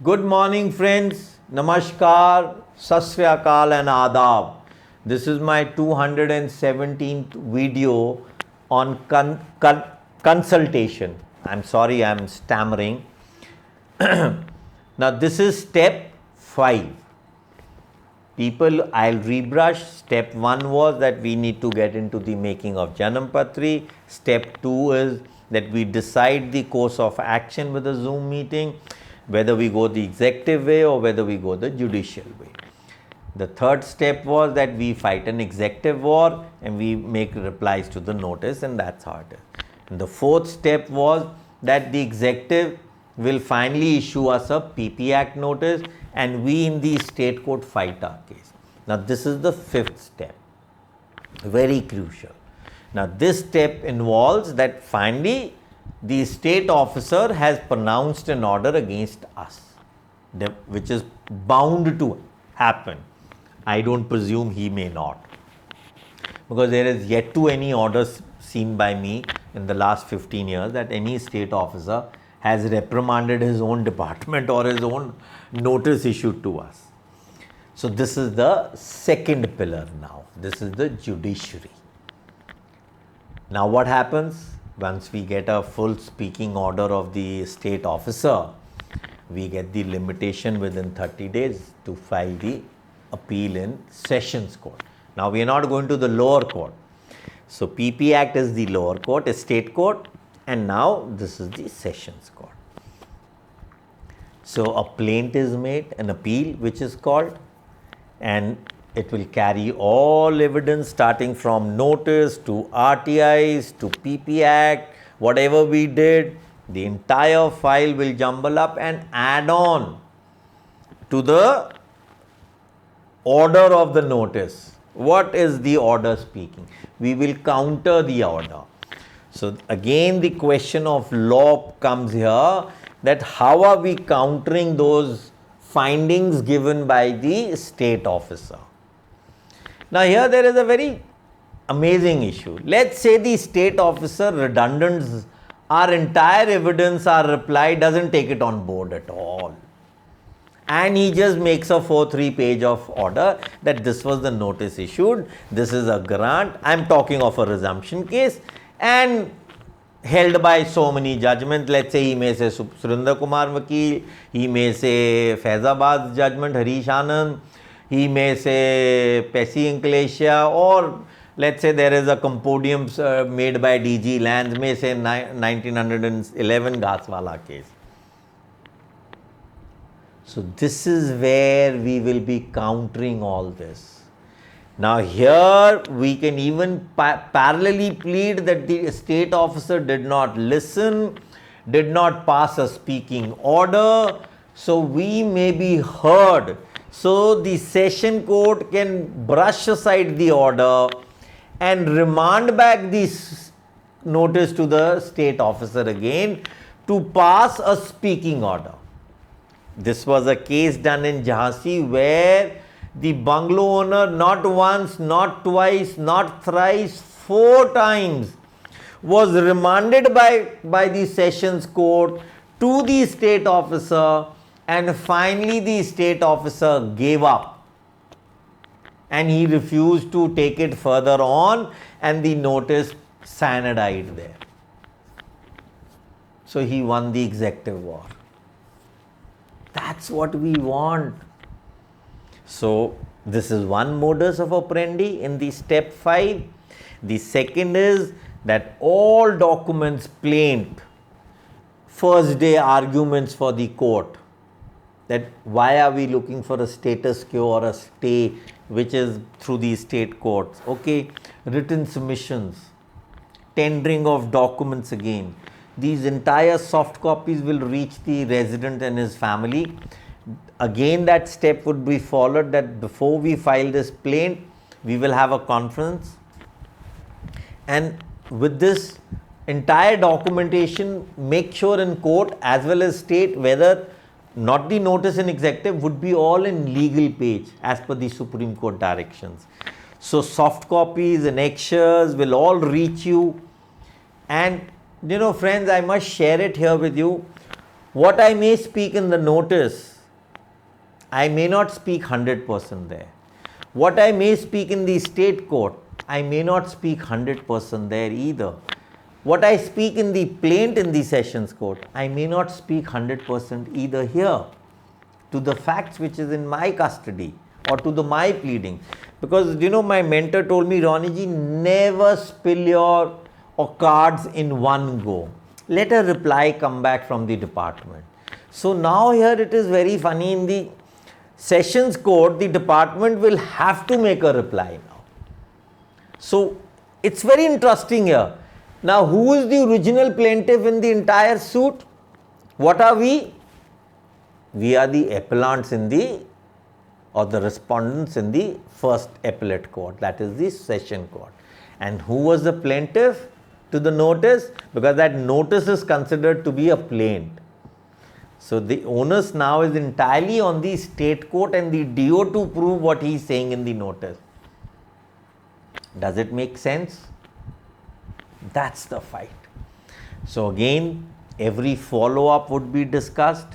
Good morning friends, Namaskar, Sat Sri Akal and Adab. This is my 217th video on consultation. I'm sorry, I'm stammering. Now this is step 5. People, I'll rebrush. Step 1 was that we need to get into the making of Janam Patri. Step 2 is that we decide the course of action with a Zoom meeting, whether we go the executive way or whether we go the judicial way. The third step was that we fight an executive war and we make replies to the notice, and that's how it is. And the fourth step was that the executive will finally issue us a PP Act notice and we in the state court fight our case. Now this is the fifth step, very crucial. Now this step involves that finally the state officer has pronounced an order against us, which is bound to happen. I don't presume he may not, because there is yet to any orders seen by me in the last 15 years that any state officer has reprimanded his own department or his own notice issued to us. So this is the second pillar now. This is the judiciary. Now what happens? Once we get a full speaking order of the state officer, we get the limitation within 30 days to file the appeal in sessions court. Now we are not going to the lower court. So PP Act is the lower court, a state court, and now this is the sessions court. So a plaint is made, an appeal which is called, and it will carry all evidence starting from notice to RTIs to PP Act, whatever we did, the entire file will jumble up and add on to the order of the notice. What is the order speaking? We will counter the order. So again the question of law comes here, that how are we countering those findings given by the state officer? Now here there is a very amazing issue. Let's say the state officer redundants our entire evidence, our reply, doesn't take it on board at all, and he just makes a 4-3 page of order that this was the notice issued, this is a grant, I am talking of a resumption case and held by so many judgments. Let's say he may say Surinder Kumar Vakil, he may say Faizabad's judgment, Harish Anand, he may say Pesci Enclasia, or let's say there is a compodium made by DG Lands, may say 1911 Gaswala case. So this is where we will be countering all this. Now here we can even parallelly plead that the state officer did not listen, did not pass a speaking order, so we may be heard. So the session court can brush aside the order and remand back this notice to the state officer again to pass a speaking order. This was a case done in Jhansi where the bungalow owner not once, not twice, not thrice, 4 times was remanded by the sessions court to the state officer, and finally the state officer gave up and he refused to take it further on, and the notice cyanidized there. So he won the executive war. That's what we want. So this is one modus of operandi in the step 5. The second is that all documents, plaint, first day arguments for the court, that why are we looking for a status quo or a stay which is through the state courts. Okay, written submissions, tendering of documents again. These entire soft copies will reach the resident and his family. Again that step would be followed, that before we file this plaint, we will have a conference, and with this entire documentation, make sure in court as well as state whether not the notice in executive would be all in legal page as per the Supreme Court directions. So soft copies, annexures will all reach you, and you know friends, I must share it here with you. What I may speak in the notice, I may not speak 100% there. What I may speak in the state court, I may not speak 100% there either. What I speak in the plaint in the sessions court, I may not speak 100% either here to the facts which is in my custody or to my pleading. Because my mentor told me, Ronnie ji, never spill your cards in one go. Let a reply come back from the department. So now here it is very funny, in the sessions court, the department will have to make a reply now. So it's very interesting here. Now, who is the original plaintiff in the entire suit? What are we? We are the appellants in the, or the respondents in the first appellate court, that is the session court. And who was the plaintiff to the notice? Because that notice is considered to be a plaint. So the onus now is entirely on the state court and the DO to prove what he is saying in the notice. Does it make sense? That's the fight. So again, every follow-up would be discussed.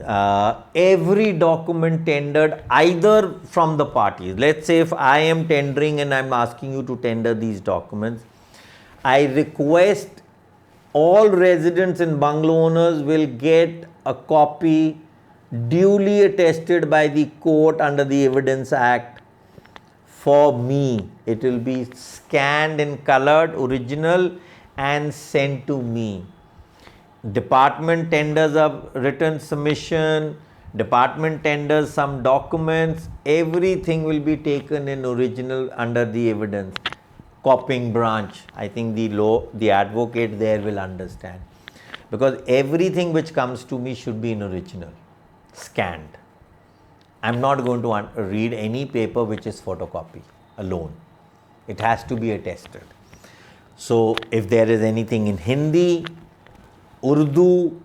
Every document tendered either from the parties. Let's say if I am tendering and I am asking you to tender these documents, I request all residents and bungalow owners will get a copy duly attested by the court under the Evidence Act. For me, it will be scanned and colored original and sent to me. Department tenders a written submission, department tenders some documents, everything will be taken in original under the evidence. Copying branch, I think the advocate there will understand. Because everything which comes to me should be in original, scanned. I'm not going to read any paper which is photocopy alone. It has to be attested. So if there is anything in Hindi, Urdu,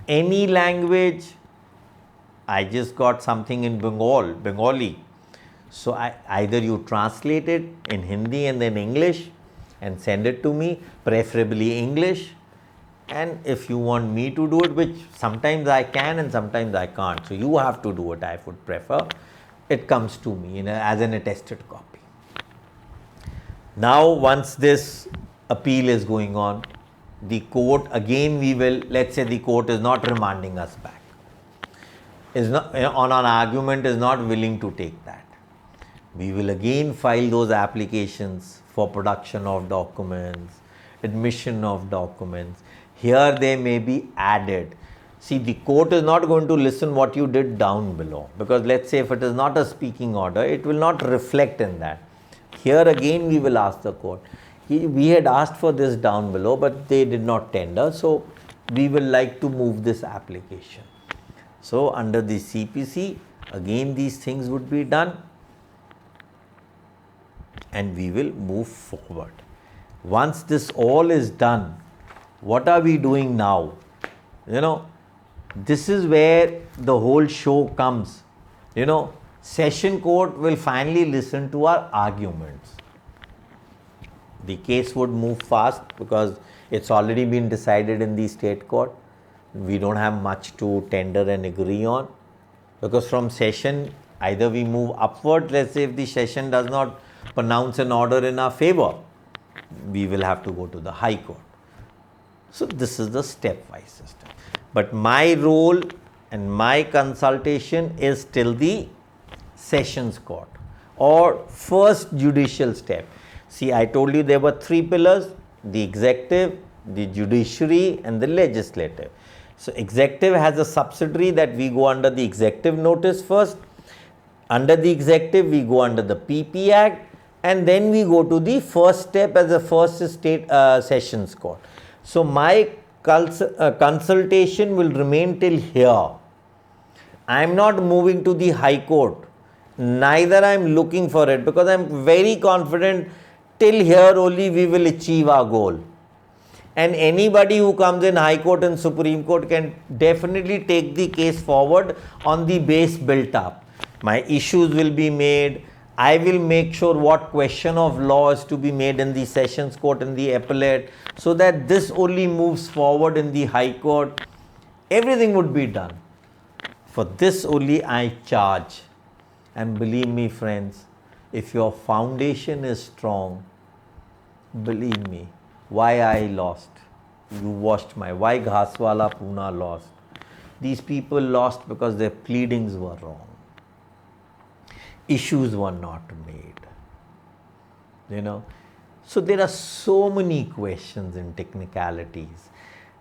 any language, I just got something in Bengali. So either you translate it in Hindi and then English and send it to me, preferably English. And if you want me to do it, which sometimes I can and sometimes I can't, so you have to do it, I would prefer, it comes to me as an attested copy. Now, once this appeal is going on, the court, again we will, let's say the court is not remanding us back, is not on an argument, is not willing to take that. We will again file those applications for production of documents, admission of documents. Here they may be added. See, the court is not going to listen what you did down below, because let's say if it is not a speaking order, it will not reflect in that. Here again we will ask the court. We had asked for this down below, but they did not tender, so we will like to move this application. So under the CPC, again these things would be done and we will move forward. Once this all is done, what are we doing now? This is where the whole show comes. Session court will finally listen to our arguments. The case would move fast because it's already been decided in the state court. We don't have much to tender and agree on, because from session either we move upward. Let's say if the session does not pronounce an order in our favor, we will have to go to the High Court. So this is the stepwise system. But my role and my consultation is till the sessions court or first judicial step. See, I told you there were three pillars: the executive, the judiciary and the legislative. So executive has a subsidiary that we go under the executive notice first. Under the executive we go under the PP Act, and then we go to the first step as a first state sessions court. So my consultation will remain till here. I am not moving to the High Court, neither I am looking for it, because I am very confident till here only we will achieve our goal. And anybody who comes in High Court and Supreme Court can definitely take the case forward on the base built up. My issues will be made. I will make sure what question of law is to be made in the sessions court and the appellate, so that this only moves forward in the High Court. Everything would be done. For this only I charge. And believe me friends, if your foundation is strong, believe me, why I lost? You watched why Ghaswala Pune lost? These people lost because their pleadings were wrong. Issues were not made. You know, so there are so many questions and technicalities.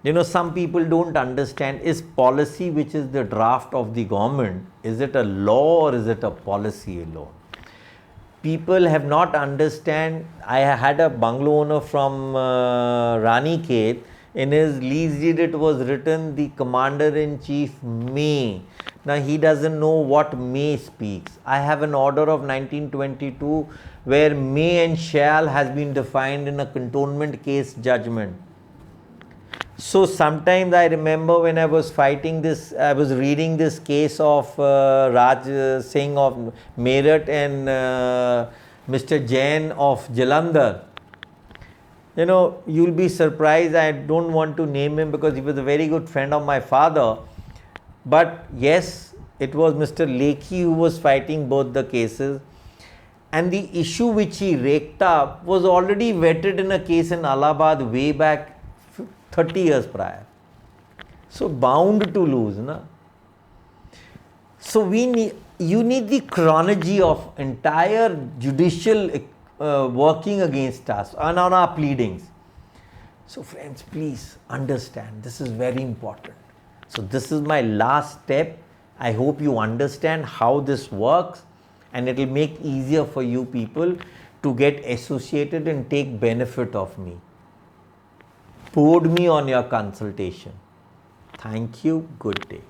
You know, some people don't understand, is policy, which is the draft of the government, is it a law or is it a policy alone? People have not understand. I had a bungalow owner from Ranikhet. In his lease deed it was written the Commander-in-Chief may. Now he doesn't know what may speaks. I have an order of 1922 where may and shall has been defined in a cantonment case judgment. So sometimes I remember when I was fighting this, I was reading this case of Raj Singh of Meerut and Mr. Jain of Jalandhar. You know, you'll be surprised. I don't want to name him because he was a very good friend of my father. But yes, it was Mr. Lekhi who was fighting both the cases. And the issue which he raked up was already vetted in a case in Allahabad way back 30 years prior. So bound to lose, na? So you need the chronology of entire judicial working against us and on our pleadings. So friends, please understand, this is very important. So this is my last step. I hope you understand how this works, and it will make easier for you people to get associated and take benefit of me. Forward me on your consultation. Thank you. Good day.